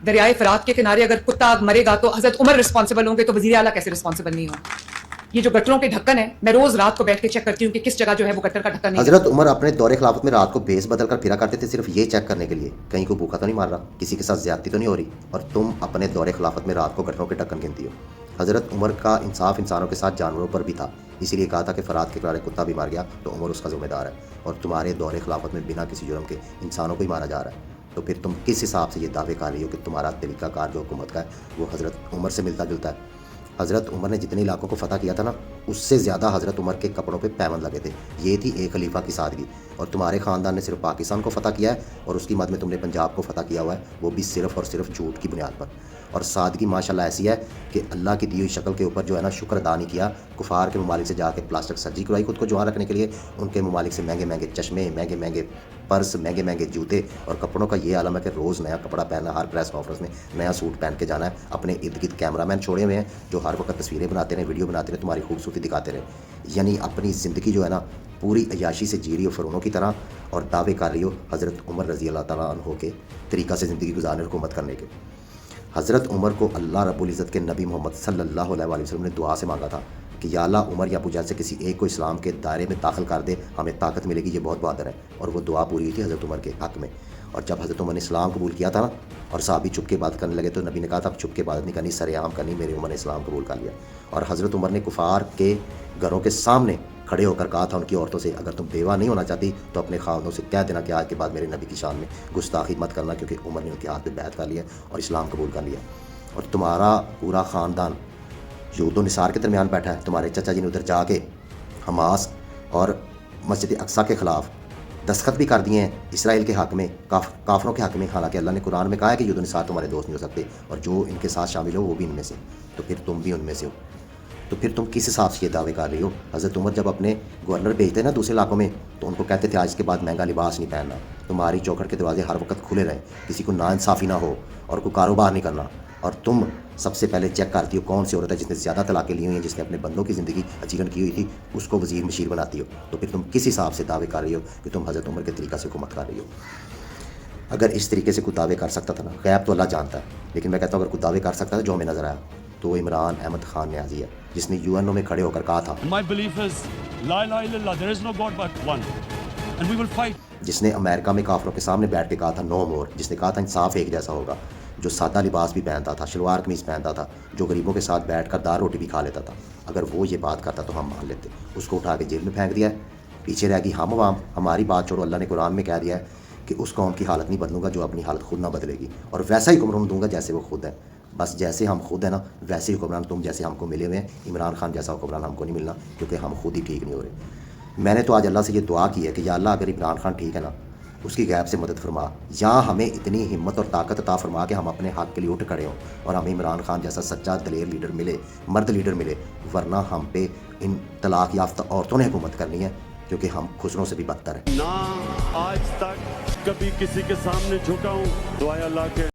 دریائے فرات کے کنارے اگر کتا مرے گا تو حضرت عمر رسپانسبل ہوں گے تو وزیر اعلیٰ کیسے رسپانسبل نہیں ہوں؟ یہ جو گٹروں کے ڈھکن ہے، میں روز رات کو بیٹھ کے چیک کرتی ہوں کہ کس جگہ جو ہے وہ گٹر کا ڈھکن نہیں ہے۔ حضرت عمر اپنے دور خلافت میں رات کو بیس بدل کر پھرا کرتے تھے صرف یہ چیک کرنے کے لیے کہیں کوئی بھوکا تو نہیں مار رہا، کسی کے ساتھ زیادتی تو نہیں ہو رہی، اور تم اپنے دور خلافت میں رات کو گٹروں کے ڈھکن گنتی ہو۔ حضرت عمر کا انصاف انسانوں کے ساتھ جانوروں پر بھی تھا، اسی لیے کہا تھا کہ فرات کے کنارے کتا بھی مار گیا تو عمر اس کا ذمہ دار ہے، اور تمہارے دور خلافت میں بنا کسی جرم کے انسانوں کو ہی مارا جا رہا ہے، تو پھر تم کس حساب سے یہ دعوے کر رہی ہو کہ تمہارا طریقہ کار جو حکومت کا ہے وہ حضرت عمر سے ملتا جلتا ہے؟ حضرت عمر نے جتنے علاقوں کو فتح کیا تھا نا، اس سے زیادہ حضرت عمر کے کپڑوں پہ پیوند لگے تھے، یہ تھی ایک خلیفہ کی سادگی۔ اور تمہارے خاندان نے صرف پاکستان کو فتح کیا ہے، اور اس کی مد میں تم نے پنجاب کو فتح کیا ہوا ہے، وہ بھی صرف اور صرف جھوٹ کی بنیاد پر۔ اور سادگی ماشاءاللہ ایسی ہے کہ اللہ کی دی ہوئی شکل کے اوپر جو ہے نا شکر ادا نہیں کیا، کفار کے ممالک سے جا کے پلاسٹک سرجری کروائی خود کو جوان رکھنے کے لیے، ان کے ممالک سے مہنگے مہنگے چشمے، مہنگے مہنگے پرس، مہنگے مہنگے جوتے، اور کپڑوں کا یہ عالم ہے کہ روز نیا کپڑا پہننا، ہر پریس کانفرنس میں نیا سوٹ پہن کے جانا ہے، اپنے ارد گرد کیمرہ مین چھوڑے ہوئے ہیں جو ہر وقت تصویریں بناتے رہے، ویڈیو بناتے رہے، تمہاری خوبصورتی دکھاتے رہے، یعنی اپنی زندگی جو ہے نا پوری عیاشی سے جی رہی ہو فرعونوں کی طرح، اور دعوے کر رہی ہو حضرت عمر رضی اللہ تعالیٰ عنہ کے طریقہ سے زندگی گزارنے، حکومت کرنے کے۔ حضرت عمر کو اللہ رب العزت کے نبی محمد صلی اللہ علیہ وآلہ وسلم نے دعا سے مانگا تھا کہ یا اللہ عمر یا ابو جہل سے کسی ایک کو اسلام کے دائرے میں داخل کر دے، ہمیں طاقت ملے گی، یہ بہت بہادر ہے، اور وہ دعا پوری ہوئی تھی حضرت عمر کے حق میں۔ اور جب حضرت عمر نے اسلام قبول کیا تھا نا، اور صحابی چھپ کے عبادت کرنے لگے تو نبی نے کہا تھا اب چھپ کے عبادت نہیں کرنی، سر عام کرنی، میرے عمر نے اسلام قبول کر لیا۔ اور حضرت عمر نے کفار کے گھروں کے سامنے کھڑے ہو کر کہا تھا ان کی عورتوں سے، اگر تم بیوہ نہیں ہونا چاہتی تو اپنے خاوندوں سے کہہ دینا کہ آج کے بعد میرے نبی کی شان میں گستاخی مت کرنا، کیونکہ عمر نے ان کے ہاتھ پہ بیعت کر لیا اور اسلام قبول کر لیا۔ اور تمہارا پورا خاندان یہود و نصار کے درمیان بیٹھا ہے، تمہارے چچا جی نے ادھر جا کے حماس اور مسجد اقصیٰ کے خلاف دستخط بھی کر دیے ہیں، اسرائیل کے حق میں، کافروں کے حق میں، حالانکہ اللہ نے قرآن میں کہا ہے کہ یہود و نصار تمہارے دوست نہیں ہو سکتے، اور جو ان کے ساتھ شامل ہو وہ بھی ان میں سے، تو پھر تم بھی ان میں سے ہو، تو پھر تم کس حساب سے یہ دعوے کر رہی ہو؟ حضرت عمر جب اپنے گورنر بھیجتے نا دوسرے علاقوں میں تو ان کو کہتے تھے آج کے بعد مہنگا لباس نہیں پہننا، تمہاری چوکھٹ کے دروازے ہر وقت کھلے رہیں، کسی کو ناانصافی نہ ہو اور کوئی کاروبار نہیں کرنا، اور تم سب سے پہلے چیک کرتی ہو کون سی عورت ہے جس نے زیادہ طلاقیں لی ہوئی ہیں، جس نے اپنے بندوں کی زندگی اجیرن کی ہوئی تھی، اس کو وزیر مشیر بناتی ہو، تو پھر تم کس حساب سے دعوے کر رہی ہو کہ تم حضرت عمر کے طریقہ سے حکومت کر رہی ہو؟ اگر اس طریقے سے کوئی دعوے کر سکتا تھا نا، غیب تو اللہ جانتا ہے، لیکن میں کہتا ہوں اگر کوئی دعوے کر سکتا تھا جو ہمیں نظر آیا تو وہ عمران احمد خان نیازی ہے، جس نے UN میں کھڑے ہو کر کہا تھا My belief is La ilaha illallah, there is no God but one, and we will fight. جس نے امریکہ میں کافروں کے سامنے بیٹھ کے کہا تھا نو مور، جس نے کہا تھا انصاف ایک جیسا ہوگا، جو سادہ لباس بھی پہنتا تھا، شلوار قمیض پہنتا تھا، جو غریبوں کے ساتھ بیٹھ کر دال روٹی بھی کھا لیتا تھا، اگر وہ یہ بات کرتا تو ہم مان لیتے، اس کو اٹھا کے جیل میں پھینک دیا ہے، پیچھے رہ گئی ہم عوام، ہماری بات چھوڑو، اللہ نے قرآن میں کہہ دیا ہے کہ اس قوم کی حالت نہیں بدلوں گا جو اپنی حالت خود نہ بدلے گی، اور ویسا ہی حکمران دوں گا جیسے وہ خود ہے، بس جیسے ہم خود ہیں نا ویسے ہی حکمران تم جیسے ہم کو ملے ہوئے ہیں، عمران خان جیسا حکمران ہم کو نہیں ملنا، کیونکہ ہم خود ہی ٹھیک نہیں ہو رہے۔ میں نے تو آج اللہ سے یہ دعا کی ہے کہ یا اللہ اگر عمران خان ٹھیک ہے نا، اس کی غیب سے مدد فرما، یا ہمیں اتنی ہمت اور طاقت عطا فرما کہ ہم اپنے حق کے لیے اٹھ کھڑے ہوں اور ہمیں عمران خان جیسا سچا دلیر لیڈر ملے، مرد لیڈر ملے، ورنہ ہم پہ ان طلاق یافتہ عورتوں نے حکومت کرنی ہے، کیونکہ ہم خسروں سے بھی بدتر ہیں۔ نہ آج تک کبھی کسی کے سامنے جھکا ہوں، دعائے اللہ کے